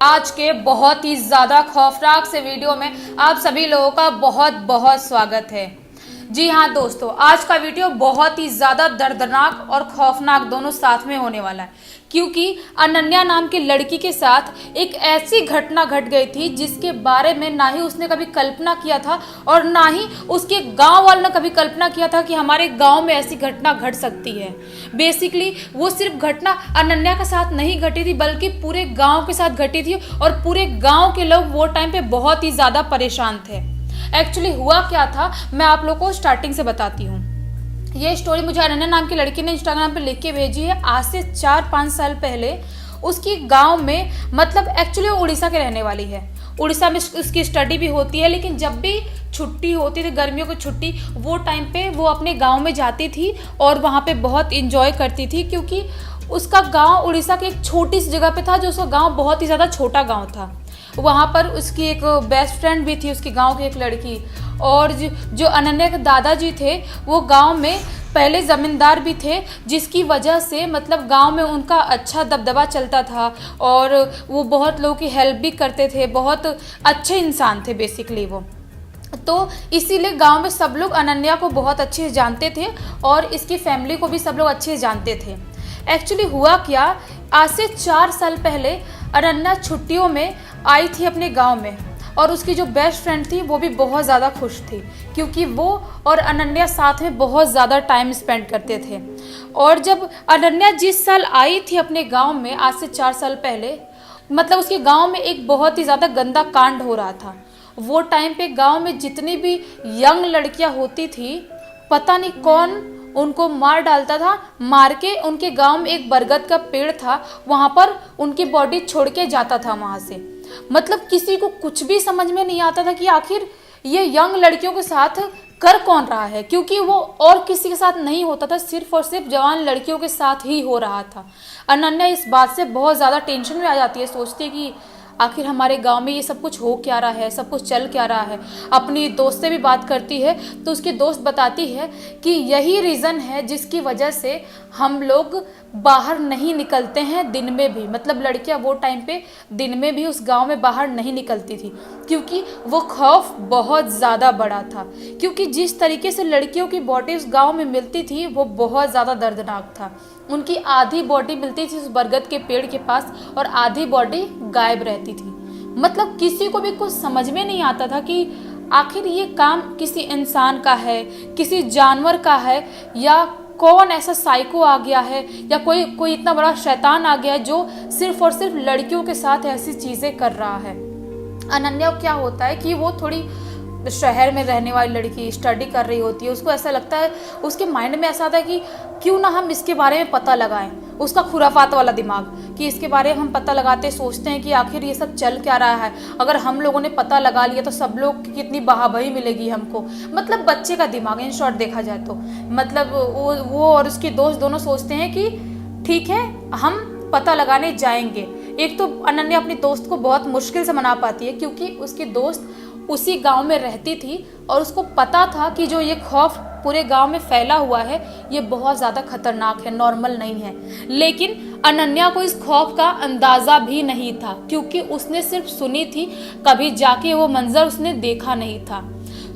आज के बहुत ही ज़्यादा खौफनाक से वीडियो में आप सभी लोगों का बहुत बहुत स्वागत है। जी हाँ दोस्तों, आज का वीडियो बहुत ही ज़्यादा दर्दनाक और खौफनाक दोनों साथ में होने वाला है, क्योंकि अनन्या नाम की लड़की के साथ एक ऐसी घटना घट गई थी जिसके बारे में ना ही उसने कभी कल्पना किया था और ना ही उसके गांव वालों ने कभी कल्पना किया था कि हमारे गांव में ऐसी घटना घट सकती है। बेसिकली वो सिर्फ घटना अनन्या के साथ नहीं घटी थी, बल्कि पूरे गांव के साथ घटी थी और पूरे गांव के लोग वो टाइम पे बहुत ही ज़्यादा परेशान थे। एक्चुअली हुआ क्या था, मैं आप लोगों को स्टार्टिंग से बताती हूँ। ये स्टोरी मुझे अनन्या नाम की लड़की ने इंस्टाग्राम पे लिख के भेजी है। आज से 4-5 साल पहले उसकी गांव में, मतलब एक्चुअली वो उड़ीसा के रहने वाली है। उड़ीसा में उसकी स्टडी भी होती है, लेकिन जब भी छुट्टी होती थी, गर्मियों की छुट्टी, वो टाइम पे वो अपने गांव में जाती थी और वहाँ पे बहुत इंजॉय करती थी, क्योंकि उसका गांव उड़ीसा के एक छोटी सी जगह पे था, जो उसका गांव बहुत ही ज़्यादा छोटा गांव था। वहाँ पर उसकी एक बेस्ट फ्रेंड भी थी, उसकी गांव की एक लड़की। और जो अनन्या के दादाजी थे, वो गांव में पहले ज़मींदार भी थे, जिसकी वजह से मतलब गांव में उनका अच्छा दबदबा चलता था और वो बहुत लोगों की हेल्प भी करते थे, बहुत अच्छे इंसान थे बेसिकली वो। तो इसीलिए गांव में सब लोग अनन्या को बहुत अच्छे से जानते थे और इसकी फैमिली को भी सब लोग अच्छे से जानते थे। एक्चुअली हुआ क्या, आज से 4 साल पहले अनन्या छुट्टियों में आई थी अपने गांव में और उसकी जो बेस्ट फ्रेंड थी वो भी बहुत ज़्यादा खुश थी, क्योंकि वो और अनन्या साथ में बहुत ज़्यादा टाइम स्पेंड करते थे। और जब अनन्या जिस साल आई थी अपने गांव में, आज से 4 साल पहले, मतलब उसके गांव में एक बहुत ही ज़्यादा गंदा कांड हो रहा था। वो टाइम पे गांव में जितनी भी यंग लड़कियां होती थी, पता नहीं कौन उनको मार डालता था। मार के उनके गांव में एक बरगद का पेड़ था, वहाँ पर उनकी बॉडी छोड़ के जाता था वहाँ से। मतलब किसी को कुछ भी समझ में नहीं आता था कि आखिर ये यंग लड़कियों के साथ कर कौन रहा है, क्योंकि वो और किसी के साथ नहीं होता था, सिर्फ और सिर्फ जवान लड़कियों के साथ ही हो रहा था। अनन्या इस बात से बहुत ज़्यादा टेंशन में आ जाती है, सोचती है कि आखिर हमारे गांव में ये सब कुछ हो क्या रहा है, सब कुछ चल क्या रहा है। अपनी दोस्त से भी बात करती है तो उसकी दोस्त बताती है कि यही रीज़न है जिसकी वजह से हम लोग बाहर नहीं निकलते हैं दिन में भी। मतलब लड़कियां वो टाइम पे दिन में भी उस गांव में बाहर नहीं निकलती थी, क्योंकि वो खौफ बहुत ज़्यादा बड़ा था। क्योंकि जिस तरीके से लड़कियों की बॉडी उस गाँव में मिलती थी वो बहुत ज़्यादा दर्दनाक था। उनकी आधी बॉडी मिलती थी उस बरगद के पेड़ के पास और आधी बॉडी गायब रहती थी। मतलब किसी को भी कुछ समझ में नहीं आता था कि आखिर ये काम किसी इंसान का है, किसी जानवर का है, या कौन ऐसा साइको आ गया है, या कोई इतना बड़ा शैतान आ गया है जो सिर्फ और सिर्फ लड़कियों के साथ ऐसी चीज़ें कर रहा है। अनन्या क्या होता है कि वो थोड़ी शहर में रहने वाली लड़की, स्टडी कर रही होती है, उसको ऐसा लगता है, उसके माइंड में ऐसा आता है कि क्यों ना हम इसके बारे में पता लगाएं। उसका खुराफात वाला दिमाग कि इसके बारे में हम पता लगाते, सोचते हैं कि आखिर ये सब चल क्या रहा है, अगर हम लोगों ने पता लगा लिया तो सब लोग की कितनी बहाबही मिलेगी हमको। मतलब बच्चे का दिमाग इन शॉर्ट देखा जाए तो। मतलब वो और उसकी दोस्त दोनों सोचते हैं कि ठीक है, हम पता लगाने जाएंगे। एक तो अनन्या अपनी दोस्त को बहुत मुश्किल से मना पाती है, क्योंकि उसकी दोस्त उसी गांव में रहती थी और उसको पता था कि जो ये खौफ पूरे गांव में फैला हुआ है ये बहुत ज़्यादा खतरनाक है, नॉर्मल नहीं है। लेकिन अनन्या को इस खौफ का अंदाज़ा भी नहीं था, क्योंकि उसने सिर्फ सुनी थी, कभी जाके वो मंजर उसने देखा नहीं था।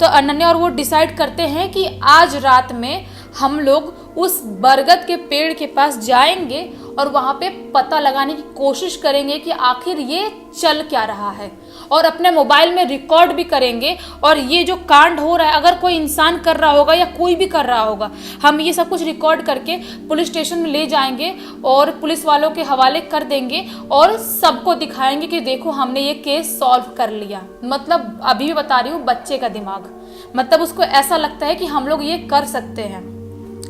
तो अनन्या और वो डिसाइड करते हैं कि आज रात में हम लोग उस बरगद के पेड़ के पास जाएंगे और वहाँ पे पता लगाने की कोशिश करेंगे कि आखिर ये चल क्या रहा है, और अपने मोबाइल में रिकॉर्ड भी करेंगे। और ये जो कांड हो रहा है, अगर कोई इंसान कर रहा होगा या कोई भी कर रहा होगा, हम ये सब कुछ रिकॉर्ड करके पुलिस स्टेशन में ले जाएंगे और पुलिस वालों के हवाले कर देंगे और सबको दिखाएंगे कि देखो हमने ये केस सॉल्व कर लिया। मतलब अभी भी बता रही हूँ, बच्चे का दिमाग, मतलब उसको ऐसा लगता है कि हम लोग ये कर सकते हैं।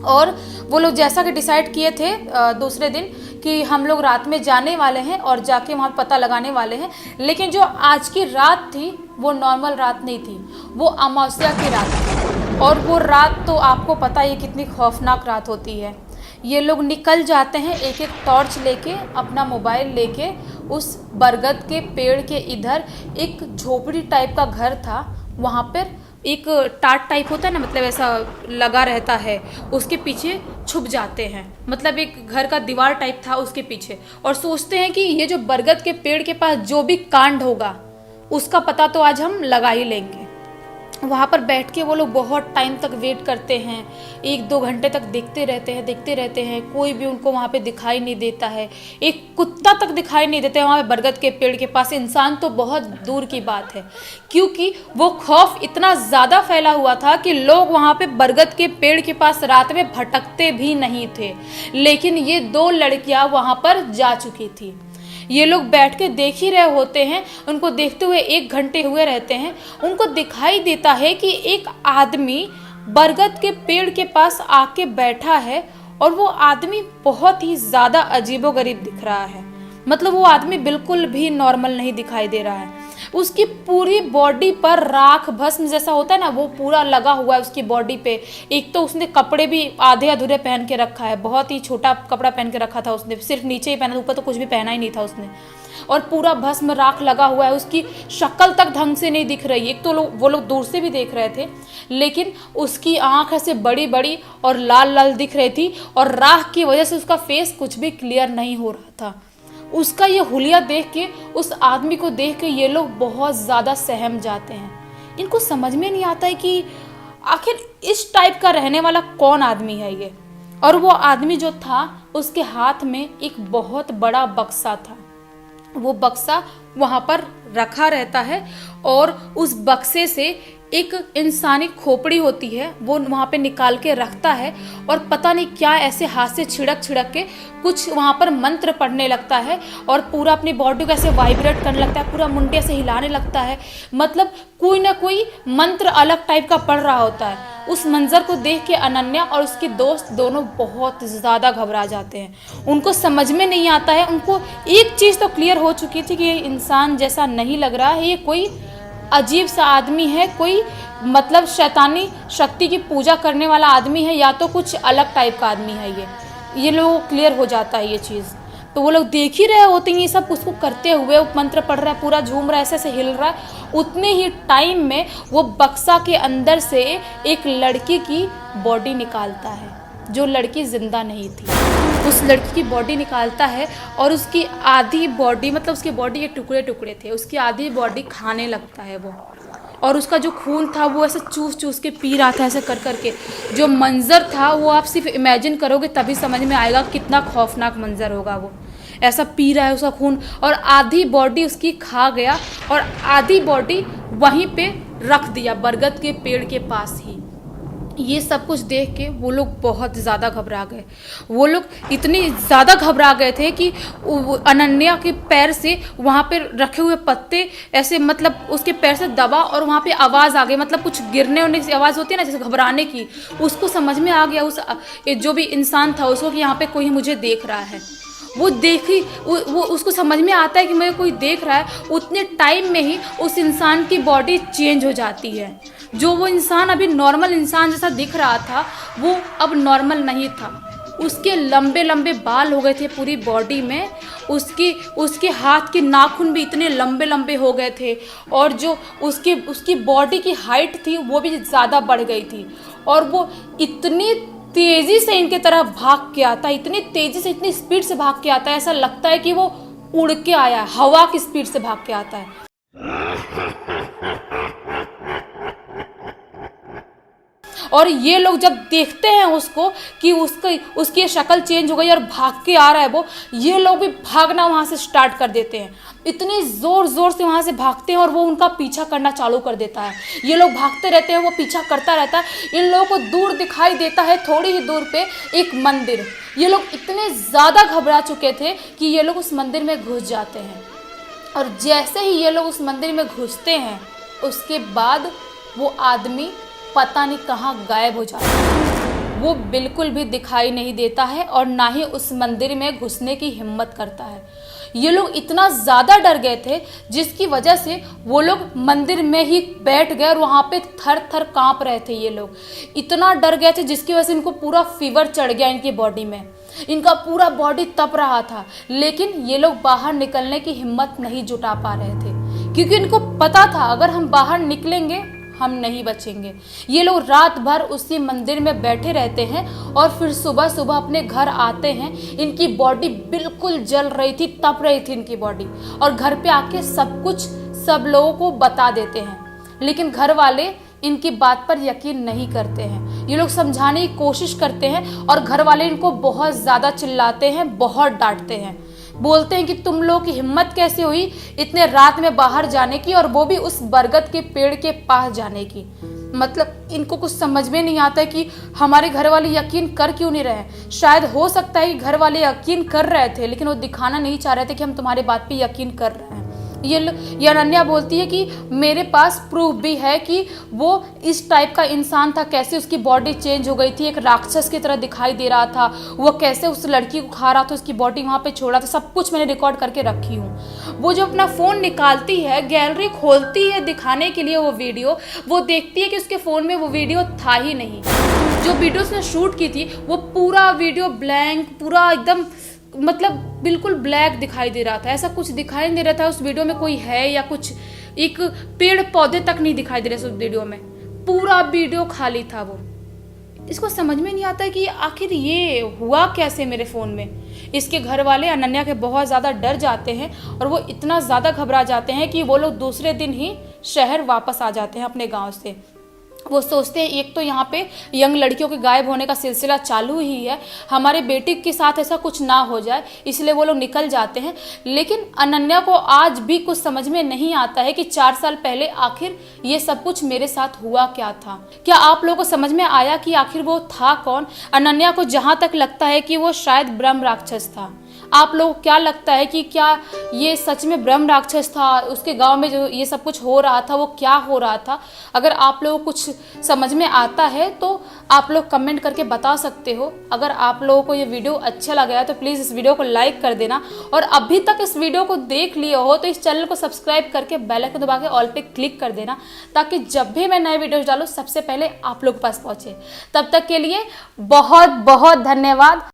और वो लोग जैसा कि डिसाइड किए थे दूसरे दिन कि हम लोग रात में जाने वाले हैं और जाके वहाँ पता लगाने वाले हैं। लेकिन जो आज की रात थी वो नॉर्मल रात नहीं थी, वो अमावस्या की रात थी। और वो रात तो आपको पता है कितनी खौफनाक रात होती है। ये लोग निकल जाते हैं एक एक टॉर्च लेके, अपना मोबाइल लेके। उस बरगद के पेड़ के इधर एक झोपड़ी टाइप का घर था, वहाँ पर एक टाट टाइप होता है ना, मतलब ऐसा लगा रहता है, उसके पीछे छुप जाते हैं, मतलब एक घर का दीवार टाइप था उसके पीछे, और सोचते हैं कि ये जो बरगद के पेड़ के पास जो भी कांड होगा उसका पता तो आज हम लगा ही लेंगे। वहाँ पर बैठ के वो लोग बहुत टाइम तक वेट करते हैं, 1-2 घंटे तक देखते रहते हैं, कोई भी उनको वहाँ पे दिखाई नहीं देता है, एक कुत्ता तक दिखाई नहीं देता है वहाँ पे बरगद के पेड़ के पास। इंसान तो बहुत दूर की बात है, क्योंकि वो खौफ इतना ज़्यादा फैला हुआ था कि लोग वहाँ पे बरगद के पेड़ के पास रात में भटकते भी नहीं थे। लेकिन ये 2 लड़कियाँ वहाँ पर जा चुकी थी। ये लोग बैठ के देख ही रहे होते हैं, उनको देखते हुए 1 घंटे हुए रहते हैं। उनको दिखाई देता है कि एक आदमी बरगद के पेड़ के पास आके बैठा है, और वो आदमी बहुत ही ज़्यादा अजीबोगरीब दिख रहा है। मतलब वो आदमी बिल्कुल भी नॉर्मल नहीं दिखाई दे रहा है। उसकी पूरी बॉडी पर राख भस्म जैसा होता है ना, वो पूरा लगा हुआ है उसकी बॉडी पे। एक तो उसने कपड़े भी आधे अधूरे पहन के रखा है, बहुत ही छोटा कपड़ा पहन के रखा था उसने, सिर्फ नीचे ही पहना, ऊपर तो कुछ भी पहना ही नहीं था उसने। और पूरा भस्म राख लगा हुआ है, उसकी शक्ल तक ढंग से नहीं दिख रही। एक तो वो लोग दूर से भी देख रहे थे, लेकिन उसकी आँख ऐसे बड़ी बड़ी और लाल लाल दिख रही थी, और राख की वजह से उसका फेस कुछ भी क्लियर नहीं हो रहा था। उसका ये हुलिया देख के, उस आदमी को देख के ये लोग बहुत ज़्यादा सहम जाते हैं। इनको समझ में नहीं आता है कि आखिर इस टाइप का रहने वाला कौन आदमी है ये। और वो आदमी जो था, उसके हाथ में एक बहुत बड़ा बक्सा था। वो बक्सा वहाँ पर रखा रहता है, और उस बक्से से एक इंसानी खोपड़ी होती है वो वहाँ पे निकाल के रखता है, और पता नहीं क्या ऐसे हाथ से छिड़क के कुछ वहाँ पर मंत्र पढ़ने लगता है, और पूरा अपनी बॉडी को ऐसे वाइब्रेट करने लगता है, पूरा मुंडे से हिलाने लगता है। मतलब कोई ना कोई मंत्र अलग टाइप का पढ़ रहा होता है। उस मंजर को देख के अनन्या और उसके दोस्त दोनों बहुत ज़्यादा घबरा जाते हैं। उनको समझ में नहीं आता है। उनको एक चीज़ तो क्लियर हो चुकी थी कि ये इंसान जैसा नहीं लग रहा है, ये कोई अजीब सा आदमी है, कोई मतलब शैतानी शक्ति की पूजा करने वाला आदमी है, या तो कुछ अलग टाइप का आदमी है ये लोगों को क्लियर हो जाता है ये चीज़। तो वो लोग देख ही रहे होते हैं ये सब उसको करते हुए, वो मंत्र पढ़ रहा है, पूरा झूम रहा है, ऐसे हिल रहा है। उतने ही टाइम में वो बक्सा के अंदर से एक लड़की की बॉडी निकालता है, जो लड़की जिंदा नहीं थी। उस लड़की की बॉडी निकालता है, और उसकी आधी बॉडी, मतलब उसकी बॉडी के टुकड़े टुकड़े थे, उसकी आधी बॉडी खाने लगता है वो। और उसका जो खून था वो ऐसे चूस के पी रहा था, ऐसे कर के। जो मंज़र था वो आप सिर्फ इमेजिन करोगे तभी समझ में आएगा कितना खौफनाक मंज़र होगा। वो ऐसा पी रहा है उसका खून, और आधी बॉडी उसकी खा गया, और आधी बॉडी वहीं पे रख दिया बरगद के पेड़ के पास ही। ये सब कुछ देख के वो लोग बहुत ज़्यादा घबरा गए। वो लोग इतने ज़्यादा घबरा गए थे कि अनन्या के पैर से वहाँ पे रखे हुए पत्ते ऐसे, मतलब उसके पैर से दबा, और वहाँ पे आवाज़ आ गई, मतलब कुछ गिरने उड़ने की आवाज़ होती है ना जैसे घबराने की। उसको समझ में आ गया, उस जो भी इंसान था उसको, कि यहाँ पे कोई मुझे देख रहा है। वो देखी, वो उसको समझ में आता है कि मुझे कोई देख रहा है। उतने टाइम में ही उस इंसान की बॉडी चेंज हो जाती है। जो वो इंसान अभी नॉर्मल इंसान जैसा दिख रहा था, वो अब नॉर्मल नहीं था। उसके लंबे लंबे बाल हो गए थे पूरी बॉडी में, उसके हाथ के नाखून भी इतने लंबे लंबे हो गए थे, और जो उसकी बॉडी की हाइट थी वो भी ज़्यादा बढ़ गई थी। और वो इतनी तेज़ी से इनके तरफ भाग के आता है, इतनी तेज़ी से, इतनी स्पीड से भाग के आता है, ऐसा लगता है कि वो उड़ के आया है, हवा की स्पीड से भाग के आता है। और ये लोग जब देखते हैं उसको कि उसकी शक्ल चेंज हो गई और भाग के आ रहा है वो, ये लोग भी भागना वहाँ से स्टार्ट कर देते हैं। इतने ज़ोर से वहाँ से भागते हैं, और वो उनका पीछा करना चालू कर देता है। ये लोग भागते रहते हैं, वो पीछा करता रहता है। इन लोगों को दूर दिखाई देता है, थोड़ी ही दूर पे एक मंदिर। ये लोग इतने ज़्यादा घबरा चुके थे कि ये लोग उस मंदिर में घुस जाते हैं। और जैसे ही ये लोग उस मंदिर में घुसते हैं, उसके बाद वो आदमी पता नहीं कहाँ गायब हो जाता है। वो बिल्कुल भी दिखाई नहीं देता है, और ना ही उस मंदिर में घुसने की हिम्मत करता है। ये लोग इतना ज़्यादा डर गए थे, जिसकी वजह से वो लोग मंदिर में ही बैठ गए, और वहाँ पे थर थर काँप रहे थे। ये लोग इतना डर गए थे जिसकी वजह से इनको पूरा फीवर चढ़ गया इनकी बॉडी में, इनका पूरा बॉडी तप रहा था। लेकिन ये लोग बाहर निकलने की हिम्मत नहीं जुटा पा रहे थे, क्योंकि इनको पता था अगर हम बाहर निकलेंगे हम नहीं बचेंगे। ये लोग रात भर उसी मंदिर में बैठे रहते हैं और फिर सुबह सुबह अपने घर आते हैं। इनकी बॉडी बिल्कुल जल रही थी, तप रही थी इनकी बॉडी, और घर पे आके सब कुछ सब लोगों को बता देते हैं। लेकिन घर वाले इनकी बात पर यकीन नहीं करते हैं। ये लोग समझाने की कोशिश करते हैं और घर वाले इनको बहुत ज़्यादा चिल्लाते हैं, बहुत डांटते हैं। बोलते हैं कि तुम लोग की हिम्मत कैसे हुई इतने रात में बाहर जाने की, और वो भी उस बरगद के पेड़ के पास जाने की। मतलब इनको कुछ समझ में नहीं आता है कि हमारे घर वाले यकीन कर क्यों नहीं रहे। शायद हो सकता है कि घर वाले यकीन कर रहे थे, लेकिन वो दिखाना नहीं चाह रहे थे कि हम तुम्हारी बात पे यकीन कर रहे हैं। ये अनन्या बोलती है कि मेरे पास प्रूफ भी है कि वो इस टाइप का इंसान था, कैसे उसकी बॉडी चेंज हो गई थी, एक राक्षस की तरह दिखाई दे रहा था, वो कैसे उस लड़की को खा रहा था, उसकी बॉडी वहाँ पे छोड़ा था, सब कुछ मैंने रिकॉर्ड करके रखी हूँ। वो जो अपना फ़ोन निकालती है, गैलरी खोलती है दिखाने के लिए वो वीडियो, वो देखती है कि उसके फ़ोन में वो वीडियो था ही नहीं। जो वीडियो उसने शूट की थी वो पूरा वीडियो ब्लैंक, पूरा एकदम मतलब बिल्कुल ब्लैक दिखाई दे रहा था। ऐसा कुछ दिखाई नहीं दे रहा था उस वीडियो में कोई है या कुछ, एक पेड़ पौधे तक नहीं दिखाई दे रहे उस वीडियो में, पूरा वीडियो खाली था। वो इसको समझ में नहीं आता कि आखिर ये हुआ कैसे मेरे फ़ोन में। इसके घर वाले अनन्या के बहुत ज़्यादा डर जाते हैं और वो इतना ज़्यादा घबरा जाते हैं कि वो लोग दूसरे दिन ही शहर वापस आ जाते हैं अपने गाँव से। वो सोचते हैं एक तो यहाँ पे यंग लड़कियों के गायब होने का सिलसिला चालू ही है, हमारे बेटी के साथ ऐसा कुछ ना हो जाए, इसलिए वो लोग निकल जाते हैं। लेकिन अनन्या को आज भी कुछ समझ में नहीं आता है कि 4 साल पहले आखिर ये सब कुछ मेरे साथ हुआ क्या था। क्या आप लोगों को समझ में आया कि आखिर वो था कौन? अनन्या को जहाँ तक लगता है कि वो शायद ब्रह्म राक्षस था। आप लोग क्या लगता है कि क्या ये सच में ब्रह्म राक्षस था? उसके गांव में जो ये सब कुछ हो रहा था वो क्या हो रहा था? अगर आप लोगों को कुछ समझ में आता है तो आप लोग कमेंट करके बता सकते हो। अगर आप लोगों को ये वीडियो अच्छा लगा है तो प्लीज़ इस वीडियो को लाइक कर देना, और अभी तक इस वीडियो को देख लिए हो तो इस चैनल को सब्सक्राइब करके बेल आइकन दबा के ऑल पे क्लिक कर देना, ताकि जब भी मैं नए वीडियोज डालूँ सबसे पहले आप लोग के पास पहुँचे। तब तक के लिए बहुत बहुत धन्यवाद।